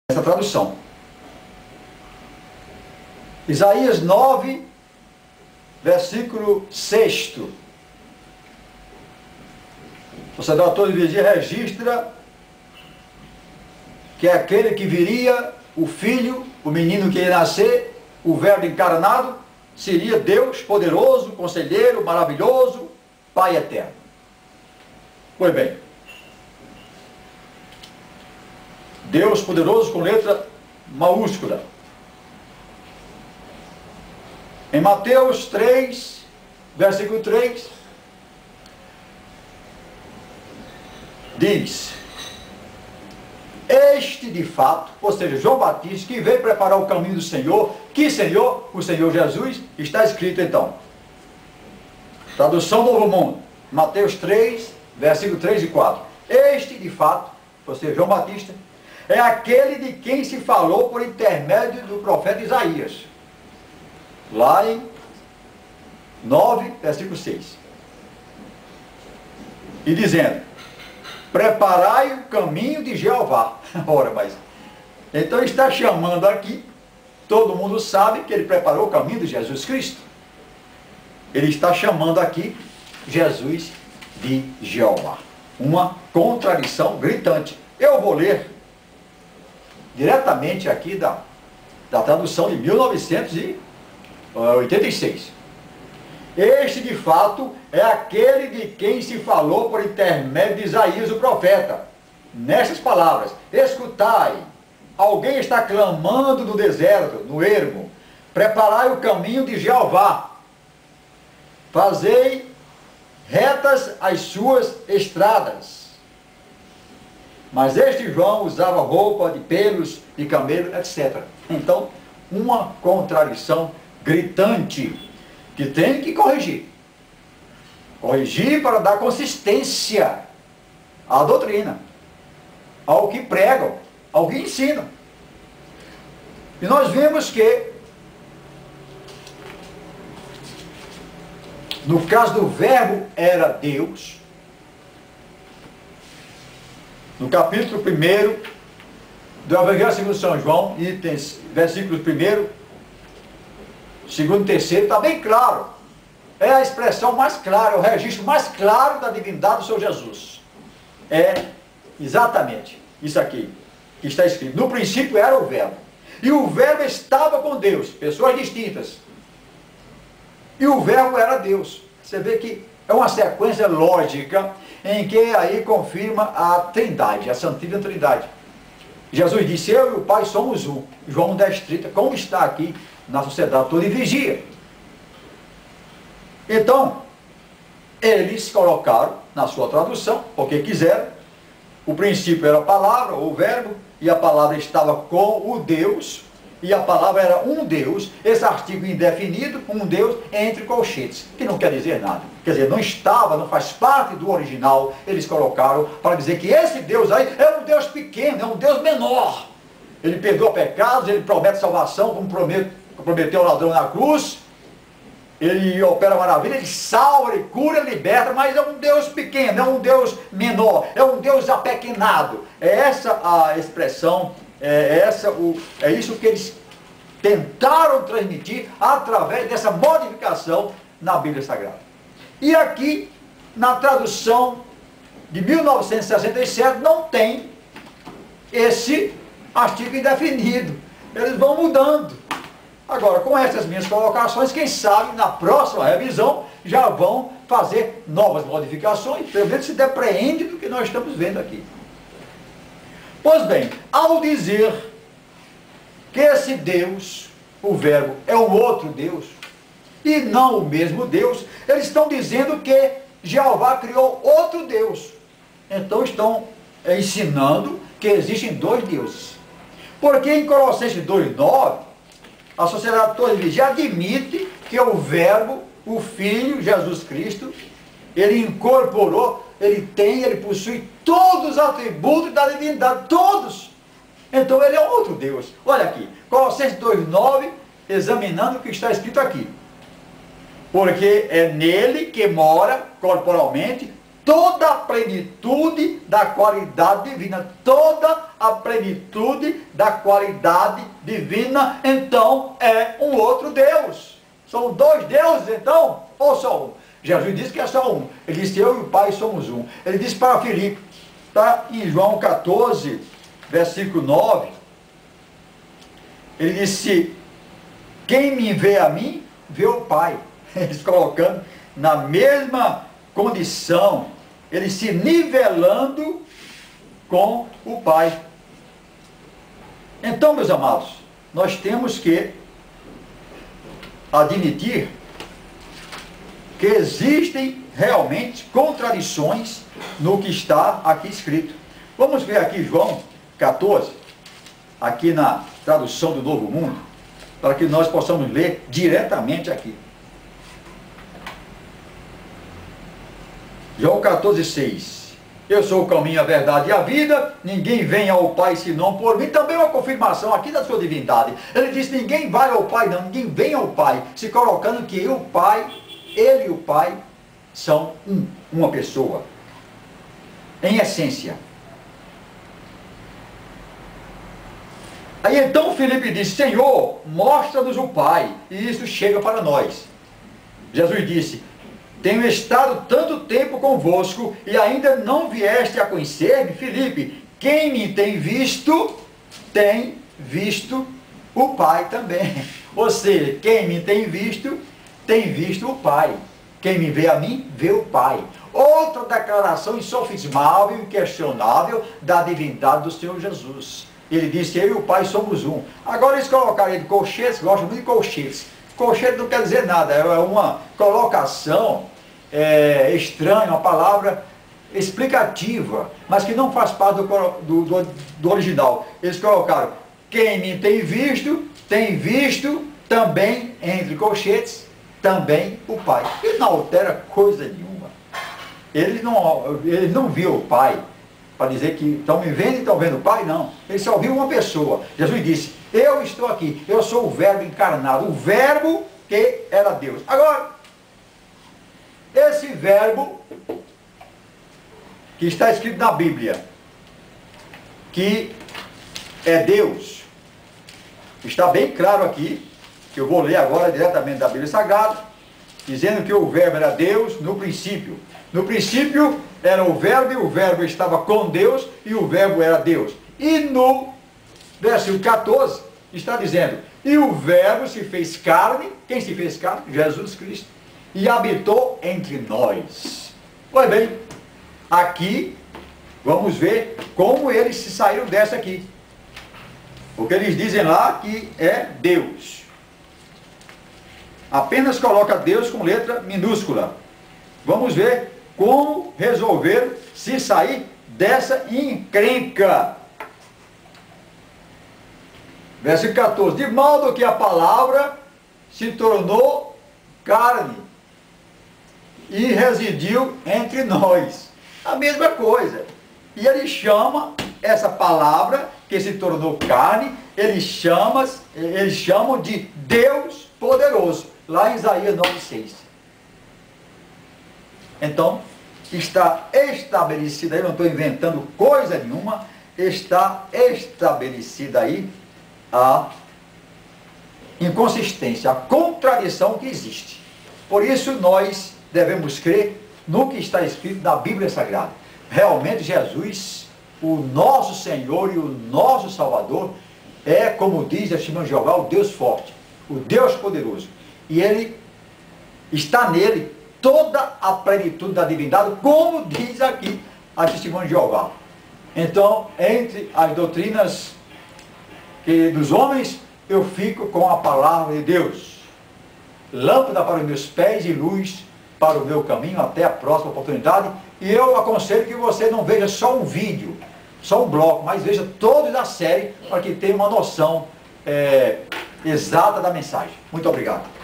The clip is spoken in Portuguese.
essa tradução. Isaías 9, versículo 6. O sacerdote de vigia registra que é aquele que viria, o filho, o menino que ia nascer, o verbo encarnado, seria Deus poderoso, conselheiro, maravilhoso, Pai eterno. Pois bem, Deus poderoso com letra maiúscula. Em Mateus 3, versículo 3, diz: este de fato, ou seja, João Batista, que veio preparar o caminho do Senhor. Que Senhor? O Senhor Jesus. Está escrito então, tradução Novo Mundo, Mateus 3, versículo 3 e 4. Este de fato, ou seja, João Batista, é aquele de quem se falou por intermédio do profeta Isaías, lá em 9, versículo 6. E dizendo: preparai o caminho de Jeová. Ora, mas então está chamando aqui, todo mundo sabe que ele preparou o caminho de Jesus Cristo. Ele está chamando aqui Jesus de Jeová. Uma contradição gritante. Eu vou ler diretamente aqui da tradução de 1986. Este de fato é aquele de quem se falou por intermédio de Isaías o profeta, nessas palavras: escutai, alguém está clamando no deserto, no ermo, preparai o caminho de Jeová, fazei retas as suas estradas. Mas este João usava roupa de pelos de camelo, etc. Então, uma contradição gritante que tem que corrigir. Corrigir para dar consistência à doutrina, ao que pregam, ao que ensinam. E nós vimos que, no caso do verbo era Deus, no capítulo 1 do Evangelho segundo São João, itens, versículos 1, 2 e 3, está bem claro. É a expressão mais clara, o registro mais claro da divindade do Senhor Jesus. É exatamente isso aqui que está escrito. No princípio era o verbo. E o verbo estava com Deus, pessoas distintas. E o verbo era Deus. Você vê que é uma sequência lógica em que aí confirma a Trindade, a Santíssima Trindade. Jesus disse: eu e o Pai somos um. João 10:30, como está aqui na sociedade toda em vigia. Então, eles colocaram na sua tradução, porque quiseram, o princípio era a palavra, ou o verbo, e a palavra estava com o Deus, e a palavra era um Deus, esse artigo indefinido, um Deus entre colchetes, que não quer dizer nada. Quer dizer, não estava, não faz parte do original, eles colocaram para dizer que esse Deus aí é um Deus pequeno, é um Deus menor. Ele perdoa pecados, ele promete salvação, como prometeu o ladrão na cruz, ele opera maravilha, ele salva, ele cura, ele liberta, mas é um Deus pequeno, é um Deus menor, é um Deus apequenado. É essa a expressão, é isso que eles tentaram transmitir através dessa modificação na Bíblia Sagrada. E aqui, na tradução de 1967, não tem esse artigo indefinido. Eles vão mudando. Agora, com essas minhas colocações, quem sabe na próxima revisão já vão fazer novas modificações, pelo menos se depreende do que nós estamos vendo aqui. Pois bem, ao dizer que esse Deus, o verbo, é um outro Deus, e não o mesmo Deus, eles estão dizendo que Jeová criou outro Deus. Então estão ensinando que existem dois deuses. Porque em Colossenses 2:9, a sociedade toda de vigia admite que o verbo, o Filho, Jesus Cristo, ele incorporou, ele possui todos os atributos da divindade, todos. Então ele é outro Deus. Olha aqui, Colossenses 2:9, examinando o que está escrito aqui. Porque é nele que mora corporalmente toda a plenitude da qualidade divina. Toda a plenitude da qualidade divina, então é um outro Deus. São dois deuses, então, ou só um? Jesus disse que é só um. Ele disse: eu e o Pai somos um. Ele disse para Filipe, está em João 14, versículo 9, ele disse: quem me vê a mim, vê o Pai. Eles colocando na mesma condição, ele se nivelando com o Pai. Então, meus amados, nós temos que admitir que existem realmente contradições no que está aqui escrito. Vamos ver aqui João 14, aqui na tradução do Novo Mundo, para que nós possamos ler diretamente aqui. João 14, 6. Eu sou o caminho, a verdade e a vida, ninguém vem ao Pai senão por mim. Também uma confirmação aqui da sua divindade. Ele diz: ninguém vai ao Pai, não, ninguém vem ao Pai, se colocando que o Pai, ele e o Pai são uma pessoa, em essência. Aí então Filipe disse: Senhor, mostra-nos o Pai, e isso chega para nós. Jesus disse: tenho estado tanto tempo convosco e ainda não vieste a conhecer-me. Filipe, quem me tem visto o Pai também. Ou seja, quem me tem visto o Pai. Quem me vê a mim, vê o Pai. Outra declaração insofismável e inquestionável da divindade do Senhor Jesus. Ele disse: eu e o Pai somos um. Agora eles colocaram ele de colchetes, gostam muito de colchetes. Colchete não quer dizer nada, é uma colocação estranha, uma palavra explicativa, mas que não faz parte do original. Eles colocaram: quem me tem visto também, entre colchetes, também o Pai. Ele não altera coisa nenhuma. Ele não viu o Pai para dizer que estão me vendo e estão vendo o Pai, não. Ele só viu uma pessoa. Jesus disse: eu estou aqui, eu sou o Verbo encarnado, o Verbo que era Deus. Agora, esse Verbo que está escrito na Bíblia, que é Deus, está bem claro aqui, que eu vou ler agora diretamente da Bíblia Sagrada, dizendo que o Verbo era Deus no princípio. No princípio era o Verbo, e o Verbo estava com Deus, e o Verbo era Deus. E no versículo 14 está dizendo: e o Verbo se fez carne. Quem se fez carne? Jesus Cristo. E habitou entre nós. Pois bem, aqui vamos ver como eles se saíram dessa aqui. Porque eles dizem lá que é Deus. Apenas coloca Deus com letra minúscula. Vamos ver como resolver se sair dessa encrenca. Versículo 14. De modo que a palavra se tornou carne e residiu entre nós. A mesma coisa. E ele chama essa palavra que se tornou carne, eles chamam de Deus poderoso. Lá em Isaías 9,6. Então, está estabelecida aí, não estou inventando coisa nenhuma, está estabelecida aí a inconsistência, a contradição que existe. Por isso nós devemos crer no que está escrito na Bíblia Sagrada. Realmente Jesus, o nosso Senhor e o nosso Salvador, é, como diz a Testemunho de Jeová, o Deus forte, o Deus poderoso. E ele está nele toda a plenitude da divindade, como diz aqui a Testemunho de Jeová. Então, entre as doutrinas dos homens, eu fico com a palavra de Deus. Lâmpada para os meus pés e luz para o meu caminho. Até a próxima oportunidade. E eu aconselho que você não veja só um vídeo, só um bloco, mas veja todos a série, para que tenha uma noção exata da mensagem. Muito obrigado.